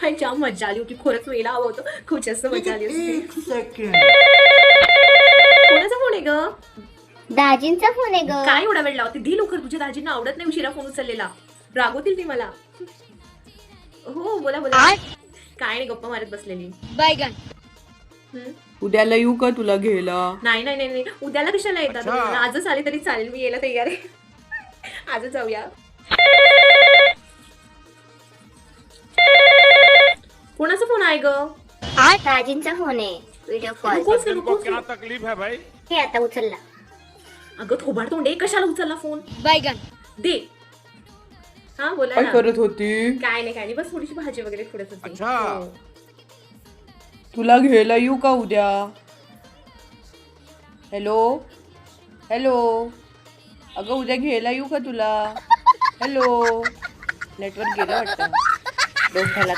काय जाम मजा आली होती, खरंच वेळेला हवं होतं, खूप जास्त मजा आली होती. एक सेकंड. कोणाचा फोन आहे ग? दाजींचा फोन आहे ग. काय एवढा वेळ लावते, दे लवकर, तुझ्या दाजींना आवडत नाही उशिरा फोन उचललेला, रागवतील ती मला. हो बोला बोला. काय नाही, गप्पा मारत बसलेली. बैगन. उद्याला येऊ का तुला घ्यायला? नाही नाही नाही नाही, उद्याला कशाला येतात तुम्ही? आजच आले तरी चालेल, मी यायला तयार आहे. आजच जाऊया. कोणाचा फोन आहे ग? दाजींचा फोन आहे, व्हिडिओ कॉल. क्या तकलीफ है भाई? हे आता उचलला. अगं थोबाड तोंडे, कशाला उचलला फोन? बैगन. दे. हा बोला काय ना. करत होती? काय नाही काय नाही, बस थोडीशी भाजी वगैरे थोडत होती. अच्छा. हो. तुला घ्यायला येऊ का उद्या? हॅलो हॅलो, अगं उद्या घ्यायला येऊ का तुला? हॅलो, नेटवर्क गेलं वाटतं डोक्याला.